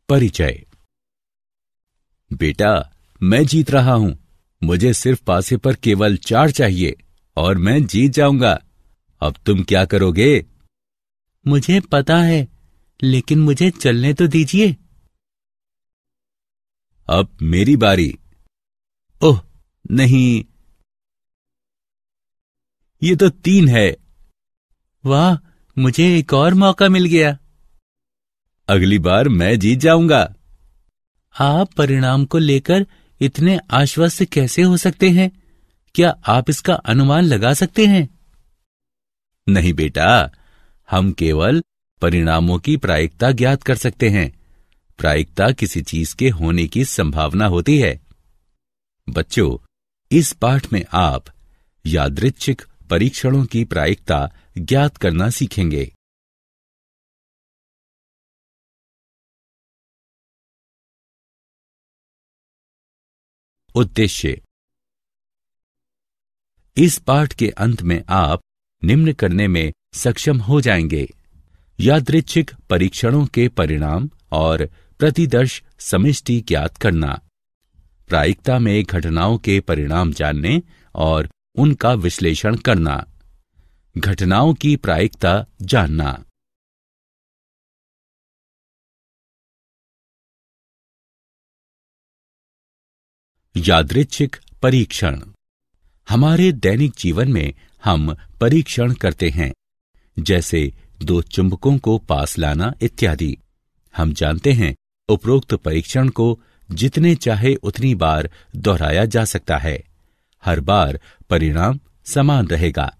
परिचय। बेटा, मैं जीत रहा हूं। मुझे सिर्फ पासे पर केवल 4 चाहिए और मैं जीत जाऊंगा। अब तुम क्या करोगे? मुझे पता है, लेकिन मुझे चलने तो दीजिए। अब मेरी बारी। ओह नहीं, ये तो 3 है। वाह, मुझे एक और मौका मिल गया। अगली बार मैं जीत जाऊंगा। आप परिणाम को लेकर इतने आश्वस्त कैसे हो सकते हैं? क्या आप इसका अनुमान लगा सकते हैं? नहीं बेटा, हम केवल परिणामों की प्रायिकता ज्ञात कर सकते हैं। प्रायिकता किसी चीज के होने की संभावना होती है। बच्चों, इस पाठ में आप यादृच्छिक परीक्षणों की प्रायिकता ज्ञात करना सीखेंगे। उद्देश्य। इस पाठ के अंत में आप निम्न करने में सक्षम हो जाएंगे: यादृच्छिक परीक्षणों के परिणाम और प्रतिदर्श समष्टि ज्ञात करना, प्रायिकता में घटनाओं के परिणाम जानने और उनका विश्लेषण करना, घटनाओं की प्रायिकता जानना। यादृच्छिक परीक्षण। हमारे दैनिक जीवन में हम परीक्षण करते हैं, जैसे 2 चुंबकों को पास लाना इत्यादि। हम जानते हैं उपरोक्त परीक्षण को जितने चाहे उतनी बार दोहराया जा सकता है। हर बार परिणाम समान रहेगा।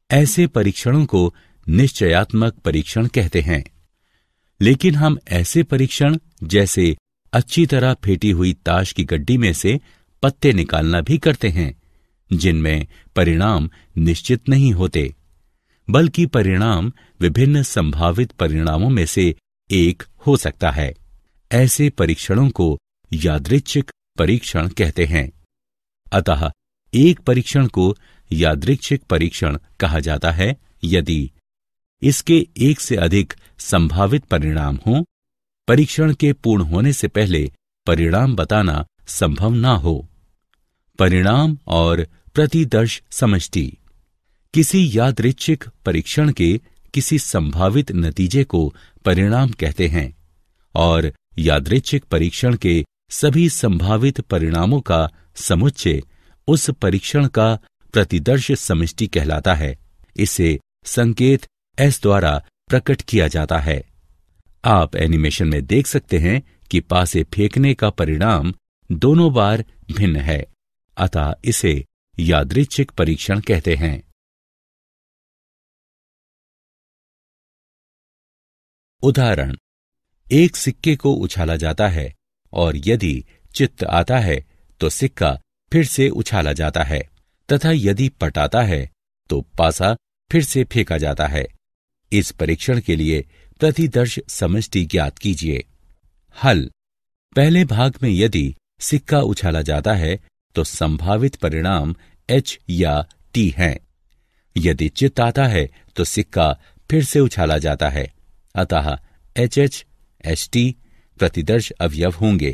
ऐसे परीक्षणों को निश्चयात्मक परीक्षण कहते हैं। लेकिन हम ऐसे परीक्षण, जैसे अच्छी तरह फेंटी हुई ताश की गड्डी में से पत्ते निकालना भी करते हैं, जिनमें परिणाम निश्चित नहीं होते, बल्कि परिणाम विभिन्न संभावित परिणामों में से एक हो सकता है। ऐसे परीक्षणों को यादृच्छिक परीक्षण कहते हैं। अतः एक परीक्षण को यादृच्छिक परीक्षण कहा जाता है यदि इसके एक से अधिक संभावित परिणाम हों, परीक्षण के पूर्ण होने से पहले परिणाम बताना संभव ना हो। परिणाम और प्रतिदर्श समष्टि। किसी यादृच्छिक परीक्षण के किसी संभावित नतीजे को परिणाम कहते हैं और यादृच्छिक परीक्षण के सभी संभावित परिणामों का समुच्चय उस परीक्षण का प्रतिदर्श समष्टि कहलाता है। इसे संकेत S द्वारा प्रकट किया जाता है। आप एनिमेशन में देख सकते हैं कि पासे फेंकने का परिणाम दोनों बार भिन्न है, अतः इसे यादृच्छिक परीक्षण कहते हैं। उदाहरण: एक सिक्के को उछाला जाता है और यदि चित्त आता है तो सिक्का फिर से उछाला जाता है, तथा यदि पट आता है तो पासा फिर से फेंका जाता है। इस परीक्षण के लिए प्रतिदर्श समष्टि ज्ञात कीजिए। हल: पहले भाग में यदि सिक्का उछाला जाता है तो संभावित परिणाम H या T हैं। यदि चित्त आता है तो सिक्का फिर से उछाला जाता है, अतः HH, HT प्रतिदर्श अवयव होंगे,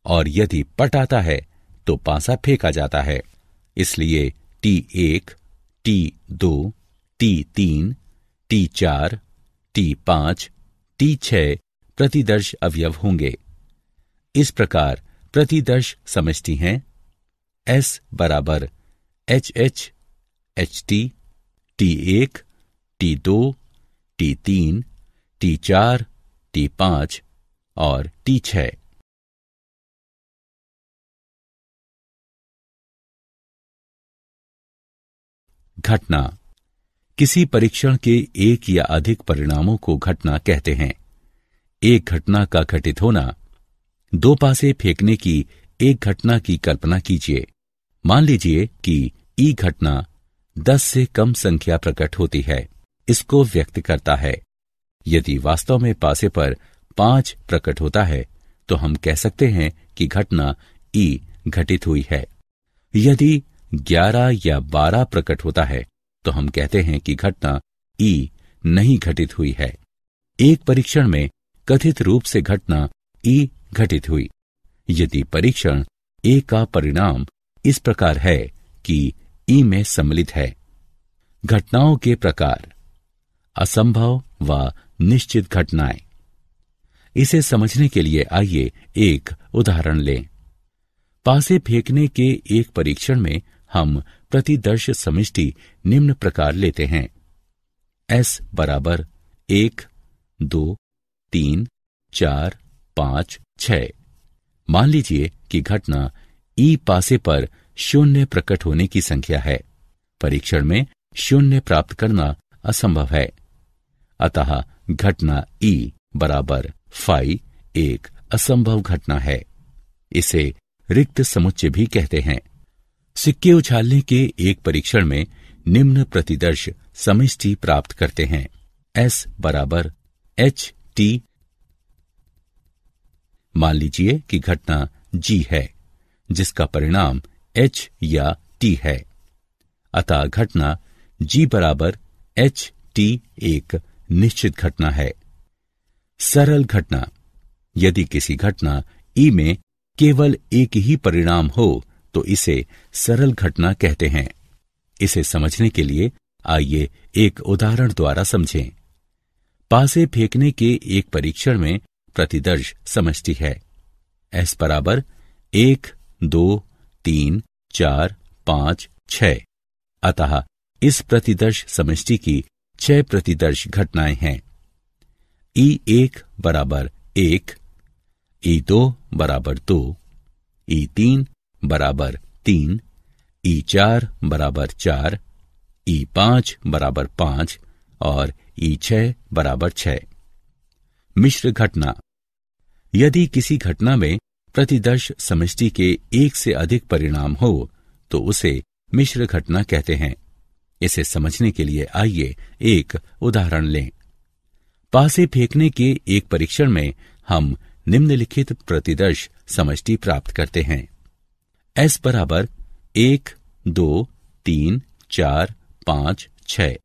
और यदि पट आता है तो पासा फेंका जाता है। इसलिए T1, T2, T3, T4, T5, T6 प्रतिदर्श अवयव होंगे। इस प्रकार प्रतिदर्श समष्टि हैं S बराबर HH, HT, T1, T2, T3, T4, T5 और T6। घटना। किसी परीक्षण के एक या अधिक परिणामों को घटना कहते हैं। एक घटना का घटित होना। 2 पासे फेंकने की एक घटना की कल्पना कीजिए। मान लीजिए कि ई घटना 10 से कम संख्या प्रकट होती है, इसको व्यक्त करता है। यदि वास्तव में पासे पर 5 प्रकट होता है तो हम कह सकते हैं कि घटना ई घटित हुई है। यदि 11 या 12 प्रकट होता है तो हम कहते हैं कि घटना ई नहीं घटित हुई है। एक परीक्षण में कथित रूप से घटना ई घटित हुई। यदि परीक्षण ए का परिणाम इस प्रकार है कि ई में सम्मिलित है। घटनाओं के प्रकार, असंभव व निश्चित घटनाएं। इसे समझने के लिए आइए एक उदाहरण लें। पासे फेंकने के एक परीक्षण में हम प्रतिदर्श समष्टि निम्न प्रकार लेते हैं। S बराबर 1, 2, 3, 4, 5, 6। मान लीजिए कि घटना ई पासे पर शून्य प्रकट होने की संख्या है। परीक्षण में शून्य प्राप्त करना असंभव है। अतः घटना ई बराबर फाई एक असंभव घटना है। इसे रिक्त समुच्चय भी कहते हैं। सिक्के उछालने के एक परीक्षण में निम्न प्रतिदर्श समष्टि प्राप्त करते हैं। S बराबर H T। मान लीजिए कि घटना G है जिसका परिणाम H या T है। अतः घटना G बराबर H T एक निश्चित घटना है। सरल घटना। यदि किसी घटना ई में केवल एक ही परिणाम हो तो इसे सरल घटना कहते हैं। इसे समझने के लिए आइए एक उदाहरण द्वारा समझें। पासे फेंकने के एक परीक्षण में प्रतिदर्श समष्टि है। S बराबर 1, 2, 3, 4, 5, 6। अतः इस प्रतिदर्श समष्टि की 6 प्रतिदर्श घटनाएं हैं। E1 बराबर 1, E2 बराबर 2, E3 बराबर 3, E4 बराबर 4, E5 बराबर 5 और E6 बराबर 6। मिश्र घटना। यदि किसी घटना में प्रतिदर्श समष्टि के एक से अधिक परिणाम हो तो उसे मिश्र घटना कहते हैं। इसे समझने के लिए आइए एक उदाहरण लें। पासे फेंकने के एक परीक्षण में हम निम्नलिखित प्रतिदर्श समष्टि प्राप्त करते हैं। S बराबर 1, 2, 3, 4, 5, 6।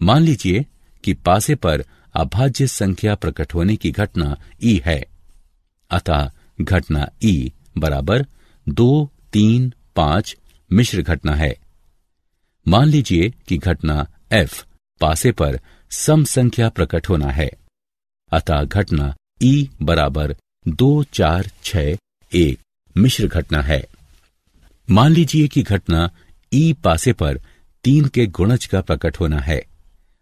मान लीजिए कि पासे पर अभाज्य संख्या प्रकट होने की घटना E है। अतः घटना E बराबर 2, 3, 5 मिश्र घटना है। मान लीजिए कि घटना F पासे पर सम संख्या प्रकट होना है। अतः घटना E बराबर 2, 4, 6 एक मिश्र घटना है। मान लीजिए कि घटना E पासे पर 3 के गुणज का प्रकट होना है।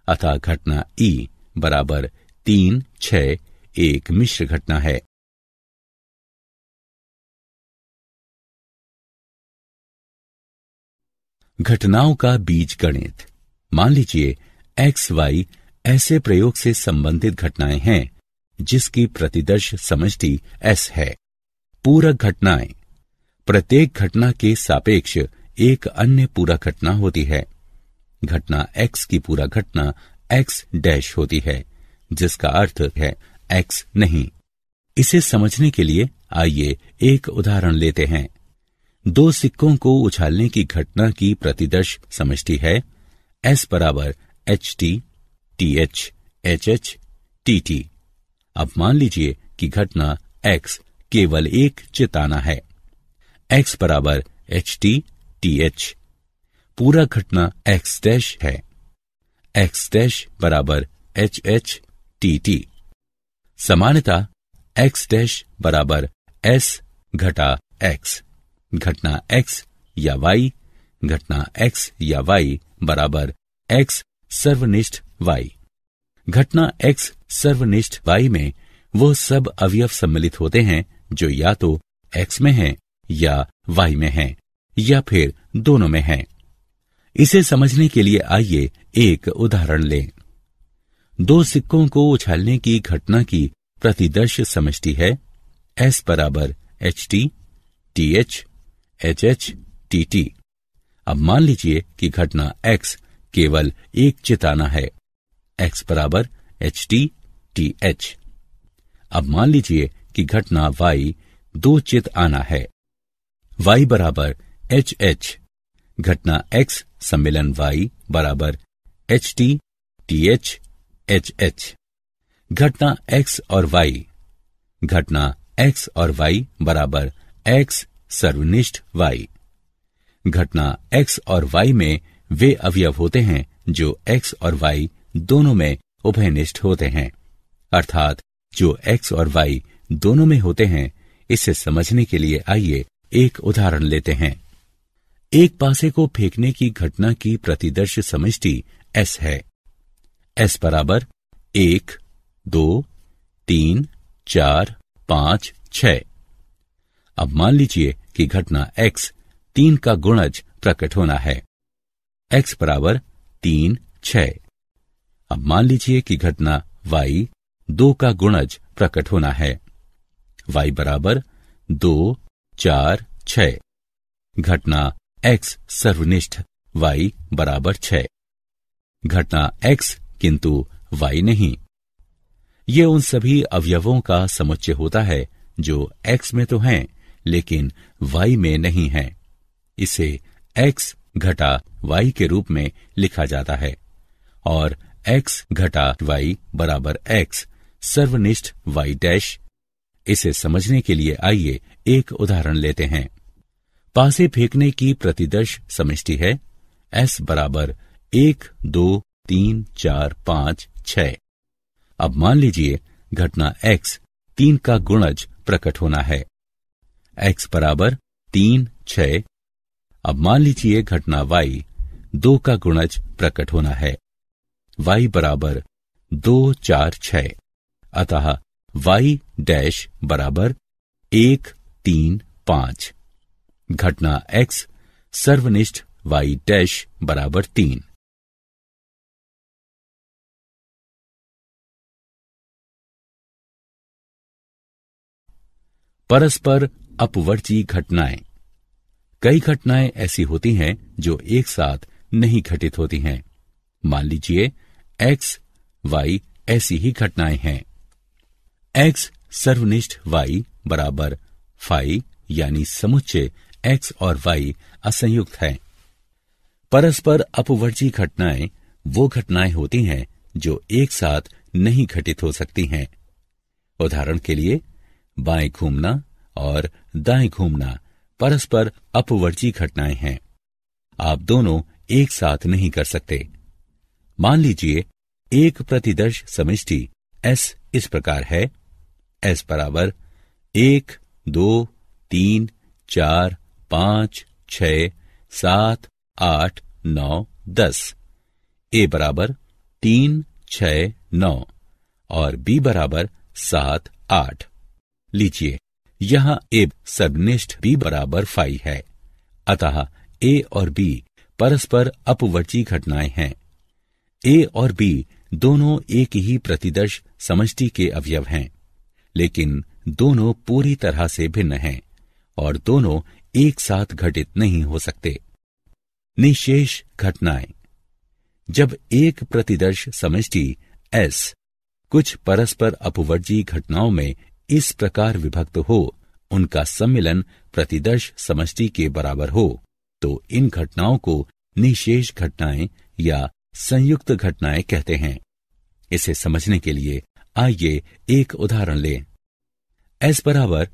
अतः घटना E बराबर 3, 6 एक मिश्र घटना है। घटनाओं का बीज गणित। मान लीजिए एक्स वाई ऐसे प्रयोग से संबंधित घटनाएं हैं जिसकी प्रतिदर्श समष्टि S है। पूरक घटनाएं। प्रत्येक घटना के सापेक्ष एक अन्य पूरक घटना होती है। घटना X की पूरक घटना X डैश होती है जिसका अर्थ है X नहीं। इसे समझने के लिए आइए एक उदाहरण लेते हैं। 2 सिक्कों को उछालने की घटना की प्रतिदर्श समष्टि है S बराबर HT, TH, HH, TT। अब मान लीजिए कि घटना X केवल एक चिताना है। X बराबर HT, TH। पूरा घटना X डैश है। X डैश बराबर HH, TT। समानता X डैश बराबर S घटा X। घटना X या Y, घटना X या Y बराबर X सर्वनिष्ठ Y। घटना X सर्वनिष्ठ Y में वो सब अवयव सम्मिलित होते हैं जो या तो X में हैं या Y में हैं या फिर दोनों में हैं। इसे समझने के लिए आइए एक उदाहरण लें। 2 सिक्कों को उछालने की घटना की प्रतिदर्श समष्टि है S बराबर HT, TH, HH, TT। अब मान लीजिए कि घटना X केवल एक चिताना है। X बराबर HT, TH। अब मान लीजिए कि घटना Y 2 चित आना है। Y बराबर HH। घटना X सम्मिलन Y बराबर HT, TH, HH। घटना X और Y घटना x और y बराबर x सर्वनिष्ठ y। घटना x और y में वे अवयव होते हैं जो x और y दोनों में उभयनिष्ठ होते हैं, अर्थात जो x और y दोनों में होते हैं। इसे समझने के लिए आइए एक उदाहरण लेते हैं। एक पासे को फेंकने की घटना की प्रतिदर्श समष्टि s है। s बराबर 1, 2, 3, 4, 5, 6। अब मान लीजिए कि घटना x 3 का गुणज प्रकट होना है। x बराबर 3, 6। अब मान लीजिए कि घटना y 2 का गुणज प्रकट होना है। y बराबर 2, 4, 6। घटना x सर्वनिष्ठ y बराबर 6। घटना x किंतु y नहीं। ये उन सभी अवयवों का समुच्चय होता है जो x में तो हैं लेकिन y में नहीं है। इसे x घटा y के रूप में लिखा जाता है और x घटा y बराबर x सर्वनिष्ठ y डैश। इसे समझने के लिए आइए एक उदाहरण लेते हैं। पासे फेंकने की प्रतिदर्श समष्टि है s बराबर 1, 2, 3, 4, 5, 6। अब मान लीजिए घटना x 3 का गुणज प्रकट होना है। x बराबर 3, 6। अब मान लीजिए घटना y 2 का गुणज प्रकट होना है। y बराबर 2, 4, 6। अतः y डैश बराबर 1, 3, 5। घटना x सर्वनिष्ठ y डैश बराबर 3। परस्पर अपवर्ती घटनाएं। कई घटनाएं ऐसी होती हैं जो एक साथ नहीं घटित होती हैं। मान लीजिए x, y ऐसी ही घटनाएं हैं। x सर्वनिष्ठ y बराबर phi यानी समुच्चय x और y असंयुक्त है। परस्पर अपवर्ती घटनाएं वो घटनाएं होती हैं जो एक साथ नहीं घटित हो सकती हैं। उदाहरण के लिए बाएं घूमना और दाएं घूमना परस्पर अपवर्ती घटनाएं हैं। आप दोनों एक साथ नहीं कर सकते। मान लीजिए एक प्रतिदर्श समष्टि S इस प्रकार है। S बराबर 1, 2, 3, 4, 5, 6, 7, 8, 9, 10। A बराबर 3, 6, 9 और B बराबर 7, 8। लीजिए यहां A सर्वनिष्ठ B बराबर phi है। अतः A और B परस्पर अपवर्ती घटनाएं हैं। A और B दोनों एक ही प्रतिदर्श समष्टि के अवयव हैं, लेकिन दोनों पूरी तरह से भिन्न हैं और दोनों एक साथ घटित नहीं हो सकते। निशेष घटनाएं। जब एक प्रतिदर्श समष्टि S कुछ परस्पर अपवर्ती घटनाओं में इस प्रकार विभक्त हो, उनका सम्मिलन प्रतिदर्श समष्टि के बराबर हो, तो इन घटनाओं को निशेष घटनाएं या संयुक्त घटनाएं कहते हैं। इसे समझने के लिए आइए एक उदाहरण लें। S बराबर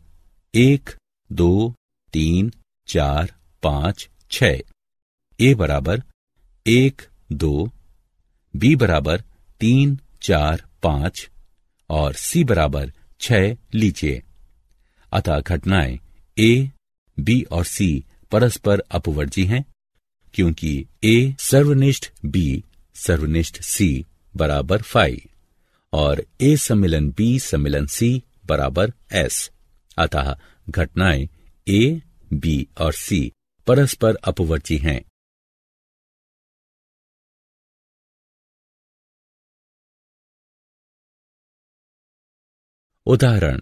1, 2, 3, 4, 5, 6। A बराबर 1, 2, B बराबर 3, 4, 5 और C बराबर 6 लीजिए। अतः घटनाएं A, B और C परस्पर अपवर्ती हैं, क्योंकि A सर्वनिष्ठ B सर्वनिष्ठ C बराबर phi और A सम्मिलन B सम्मिलन C बराबर S। अतः घटनाएं A, B और C परस्पर अपवर्ती हैं। उदाहरण,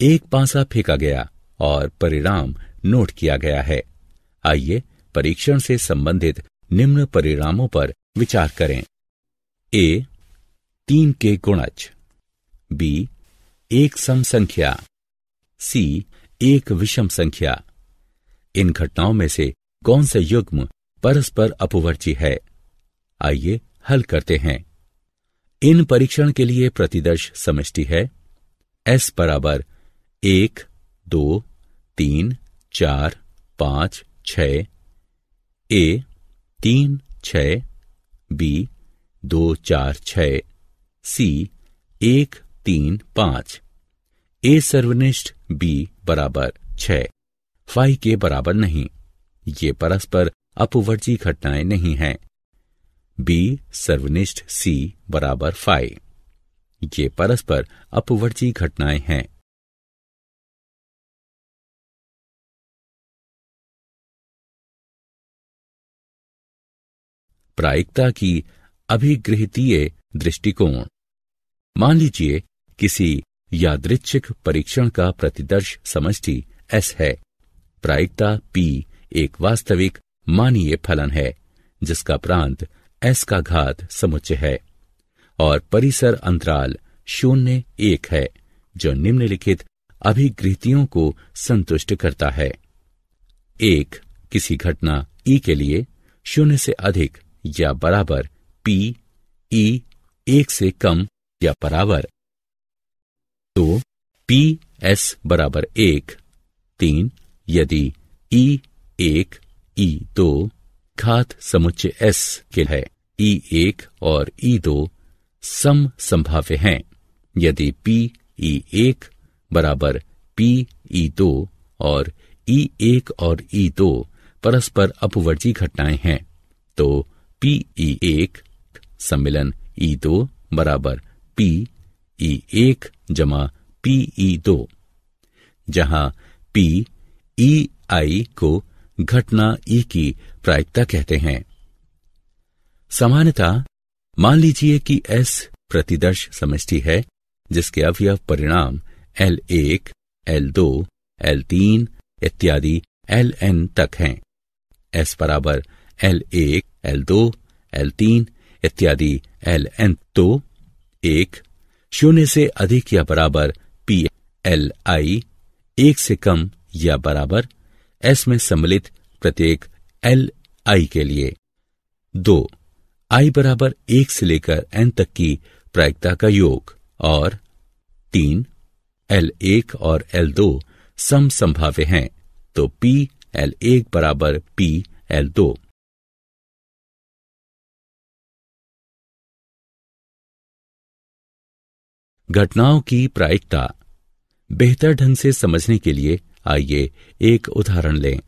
एक पासा फेंका गया और परिणाम नोट किया गया है। आइए परीक्षण से संबंधित निम्न परिणामों पर विचार करें। A 3 के गुणज, B एक सम संख्या, C एक विषम संख्या। इन घटनाओं में से कौन सा युग्म परस्पर अपवर्ती है? आइए हल करते हैं। इन परीक्षण के लिए प्रतिदर्श समष्टि है S बराबर 1, 2, 3, 4, 5, 6, A 3, 6, B 2, 4, 6, C 1, 3, 5, A सर्वनिष्ठ B बराबर 6, फाई के बराबर नहीं। ये परस्पर अपवर्जी घटनाएं नहीं हैं। B सर्वनिष्ठ C बराबर फाई, ये परस्पर अपवर्जी घटनाएं हैं। प्रायिकता की अभिगृहीतीय दृष्टिकोण। मान लीजिए किसी यादृच्छिक परीक्षण का प्रतिदर्श समष्टि S है। प्रायिकता P एक वास्तविक मानीय फलन है जिसका प्रांत S का घात समुच्चय है और परिसर अंतराल 0, 1 है जो निम्नलिखित अभिगृहीतियों को संतुष्ट करता है। 1 किसी घटना E के लिए 0 से अधिक या बराबर P E 1 से कम या बराबर। 2 P S बराबर 1। 3 यदि E 1 E 2 घात समुच्चय S के है, E 1 और E 2 सम संभाव्य हैं यदि P E 1 बराबर P E 2 और E 1 और E 2 परस्पर अपवर्जी घटनाएं हैं तो P E 1 सम्मिलन E 2 बराबर P E 1 जमा P E 2, जहां P E I को घटना E की प्रायिकता कहते हैं। सामान्यतः मान लीजिए कि S प्रतिदर्श समष्टि है जिसके अवयव परिणाम L1, L2, L3 इत्यादि Ln तक हैं। S बराबर L1, L2, L3 इत्यादि Ln। तो 1 0 से अधिक या बराबर P Li 1 से कम या बराबर S में सम्मिलित प्रत्येक Li के लिए। 2 I बराबर 1 से लेकर n तक की प्रायिकता का योग और 3 L1 और L2 सम संभाव्य हैं तो P L1 बराबर P L2। घटनाओं की प्रायिकता बेहतर ढंग से समझने के लिए आइए एक उदाहरण लें।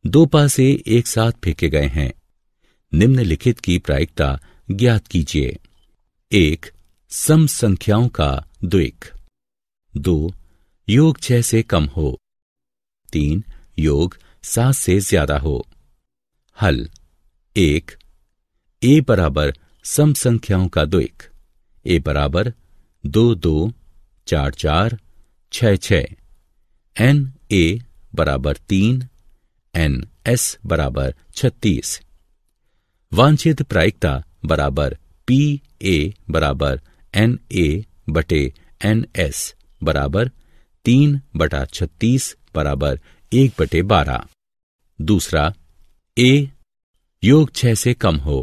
2 पासे एक साथ फेंके गए हैं। निम्नलिखित की प्रायिकता ज्ञात कीजिए। 1 सम संख्याओं का द्विक। 2 योग 6 से कम हो। 3 योग 7 से ज्यादा हो। हल। 1 A बराबर सम संख्याओं का द्विक। A बराबर 2 2 4 4 6 6। N A बराबर 3, N S बराबर 36। वांछित प्रायिकता बराबर P A बराबर N A बटे N S बराबर 3/36 बराबर 1/12। दूसरा A योग 6 से कम हो।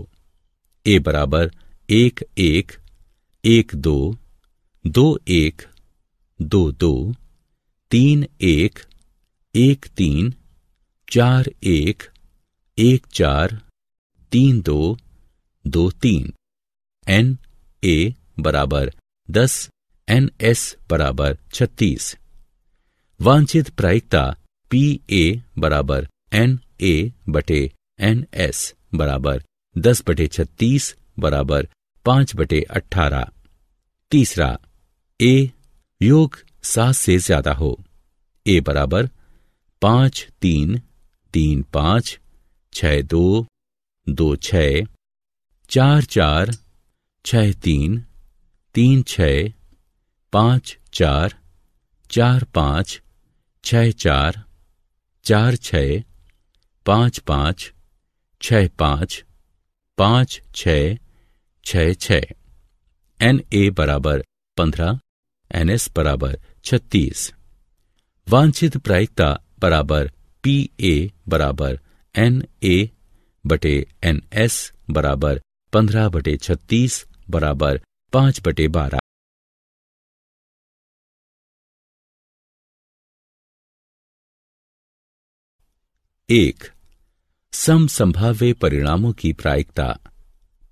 A बराबर 1 1 1 2 2 1 2 2 3 1 1 3 4 1 1 4 3 2 2 3। N A बराबर 10, N S बराबर 36। वांछित प्रायिकता P A बराबर N A बटे N S बराबर 10/36 बराबर 5/18। तीसरा A योग 7 से ज्यादा हो। A बराबर 5 3 3 5 6 2 2 6 4 4 6 3 3 6 5 4 4 5 6 4 4 6 5 5 6 5 5 6 6 6। N A बराबर 15, N S बराबर 36। वांछित प्रायिकता बराबर P A बराबर N A बटे N S बराबर 15/36 बराबर 5/12। 1. समसंभाव्य परिणामों की प्रायिकता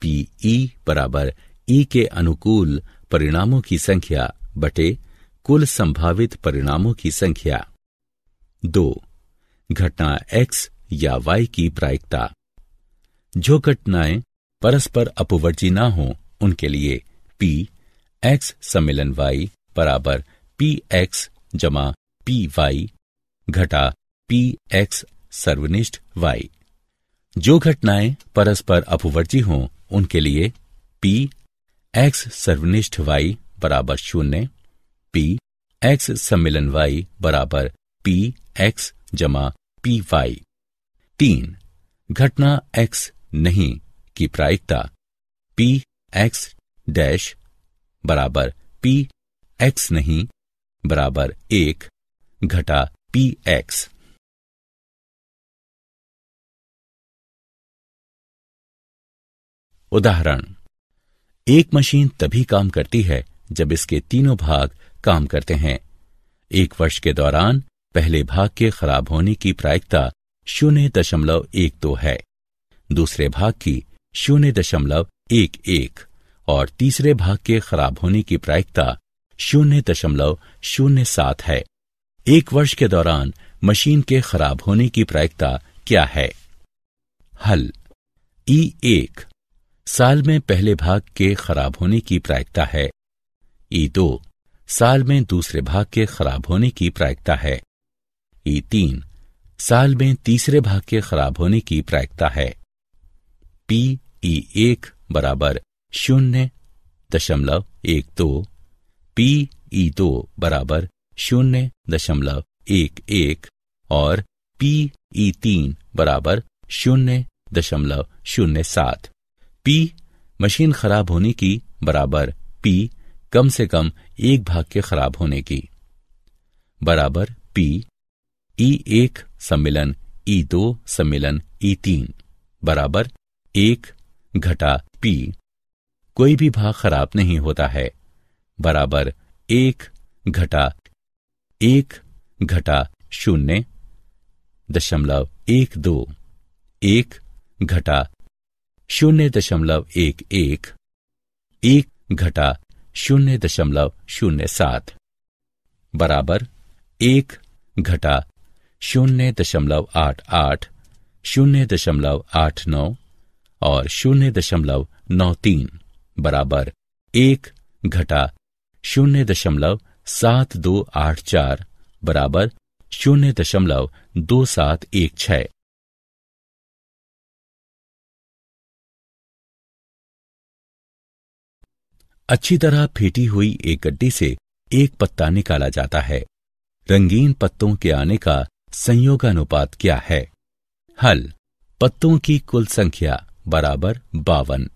PE बराबर E के अनुकूल परिणामों की संख्या बटे कुल संभावित परिणामों की संख्या। 2. घटना X या Y की प्रायिकता। जो घटनाएं परस्पर अपवर्जी ना हों उनके लिए P X सम्मिलन Y बराबर PX जमा PY घटा PX सर्वनिष्ठ Y। जो घटनाएं परस्पर अपवर्जी हों उनके लिए P X सर्वनिष्ठ Y बराबर 0, P X सम्मिलन Y बराबर PX जमा PY। 3. घटना X नहीं की प्रायिकता PX डैश बराबर PX नहीं बराबर 1 घटा PX। उदाहरण, एक मशीन तभी काम करती है जब इसके तीनों भाग काम करते हैं। 1 वर्ष के दौरान पहले भाग के खराब होने की प्रायिकता 0.12 है, दूसरे भाग की 0.11 और तीसरे भाग के खराब होने की प्रायिकता 0.07 है। 1 वर्ष के दौरान मशीन के खराब होने की प्रायिकता क्या है? हल। E1 साल में पहले भाग के खराब होने की प्रायिकता है। E2 साल में दूसरे भाग के खराब होने की प्रायिकता है। E3 साल में तीसरे भाग के खराब होने की प्रायिकता है। PE1 बराबर 0.12, PE2 बराबर 0.11 और PE3 बराबर 0.07। P मशीन खराब होने की बराबर P कम से कम एक भाग के खराब होने की बराबर P E1 सम्मिलन E2 सम्मिलन E3 बराबर 1 घटा P कोई भी भाग खराब नहीं होता है बराबर 1 घटा 1 घटा 0.12 1 घटा 0.11 1 घटा 0.07 बराबर 1 घटा 0.88 0.89 और 0.93 बराबर 1 घटा 0.7284 बराबर 0.2716। अच्छी तरह फेंटी हुई एक गड्डी से एक पत्ता निकाला जाता है। रंगीन पत्तों के आने का संयोगानुपात क्या है? हल। पत्तों की कुल संख्या बराबर 52।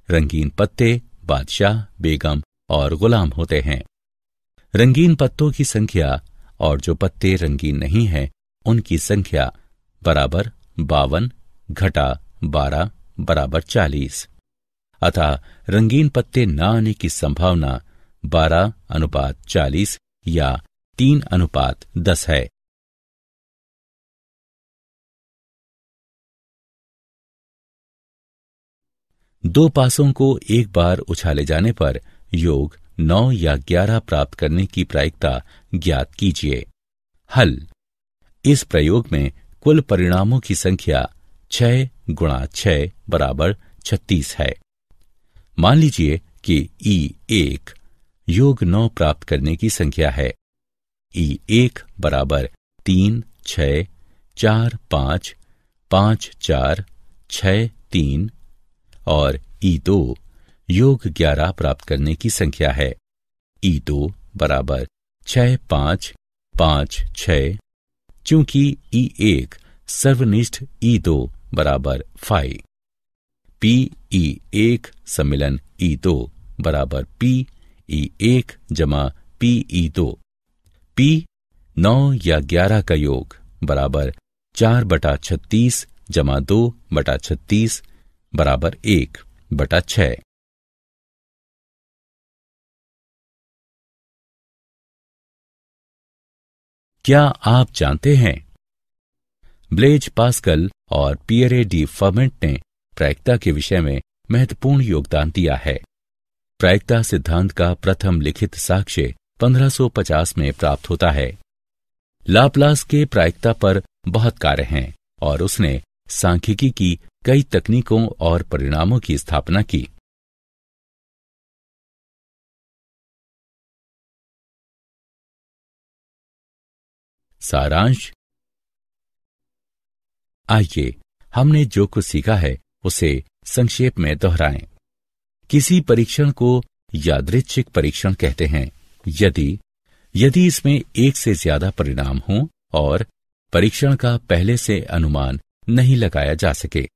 रंगीन पत्ते बादशाह, बेगम और गुलाम होते हैं। रंगीन पत्तों की संख्या और जो पत्ते रंगीन नहीं हैं उनकी संख्या बराबर 52 घटा 12 बराबर 40। अतः रंगीन पत्ते न आने की संभावना 12:40 या 3:10 है। दो पासों को एक बार उछाले जाने पर योग 9 या 11 प्राप्त करने की प्रायिकता ज्ञात कीजिए। हल। इस प्रयोग में कुल परिणामों की संख्या 6 गुणा 6 बराबर 36 है। मान लीजिए कि E1 योग 9 प्राप्त करने की संख्या है। E1 बराबर 3 6 4 5 5 4 6 3 और E2 योग 11 प्राप्त करने की संख्या है। E2 बराबर 6 5 5 6। चूंकि E1 सर्वनिष्ठ E2 बराबर 5। PE1 सम्मिलन E2 बराबर PE1 जमा PE2। P 9 या 11 का योग बराबर 4/36 जमा 2/36 बराबर 1/6। क्या आप जानते हैं ब्लेज पास्कल और पियरे डी फर्मेंट ने प्रायिकता के विषय में महत्वपूर्ण योगदान दिया है। प्रायिकता सिद्धांत का प्रथम लिखित साक्ष्य 1550 में प्राप्त होता है। लाप्लास के प्रायिकता पर बहुत कार्य हैं और उसने सांख्यिकी की कई तकनीकों और परिणामों की स्थापना की। सारांश। आइए हमने जो कुछ सीखा है उसे संक्षेप में दोहराएं। किसी परीक्षण को यादृच्छिक परीक्षण कहते हैं यदि इसमें एक से ज्यादा परिणाम हों और परीक्षण का पहले से अनुमान नहीं लगाया जा सके।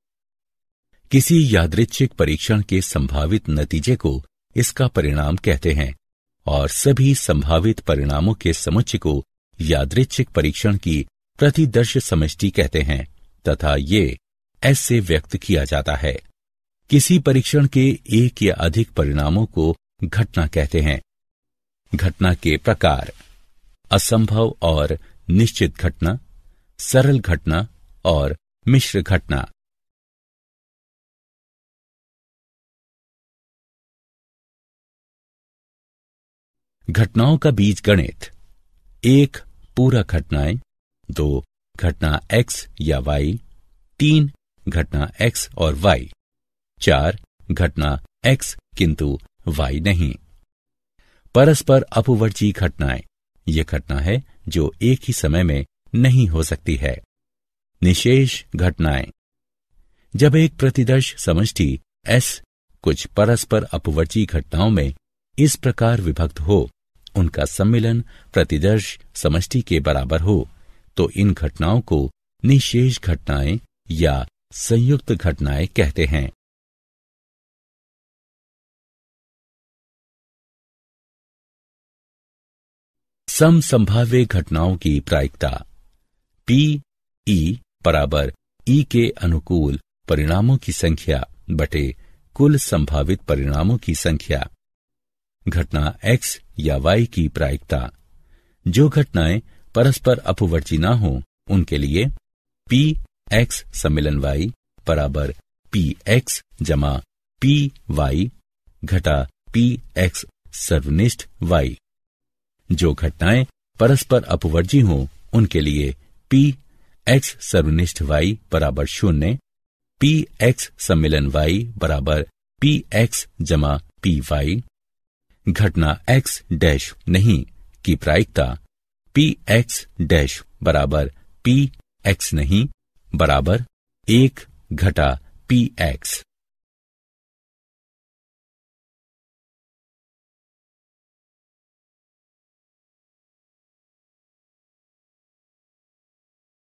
किसी यादृच्छिक परीक्षण के संभावित नतीजे को इसका परिणाम कहते हैं और सभी संभावित परिणामों के समुच्चय को यादृच्छिक परीक्षण की प्रतिदर्श समष्टि कहते हैं तथा ये एस से व्यक्त किया जाता है। किसी परीक्षण के एक या अधिक परिणामों को घटना कहते हैं। घटना के प्रकार: असंभव और निश्चित घटना, सरल घटना और मिश्र घटना। घटनाओं का बीज गणित: 1 पूरक घटनाएं, 2 घटना x या y, 3 घटना x और y, 4 घटना x किंतु y नहीं। परस्पर अपवर्जी घटनाएं: यह घटना है जो एक ही समय में नहीं हो सकती है। निशेष घटनाएं: जब एक प्रतिदर्श समष्टि S कुछ परस्पर अपवर्जी घटनाओं में इस प्रकार विभक्त हो, उनका सम्मिलन प्रतिदर्श समष्टि के बराबर हो, तो इन घटनाओं को निशेष घटनाएं या संयुक्त घटनाएं कहते हैं। समसंभाव्य घटनाओं की प्रायिकता: P/E बराबर E के अनुकूल परिणामों की संख्या बटे कुल संभावित परिणामों की संख्या। घटना X या Y की प्रायिकता: जो घटनाएं परस्पर अपवर्ती ना हो उनके लिए Px सम्मिलन Y बराबर Px जमा Py घटा Px सर्वनिष्ठ Y। जो घटनाएं परस्पर अपवर्जी हों उनके लिए Px सर्वनिष्ठ Y बराबर 0, Px सम्मिलन Y बराबर Px जमा Py। घटना x डैश नहीं की प्रायिकता Px डैश बराबर Px नहीं बराबर 1 घटा Px।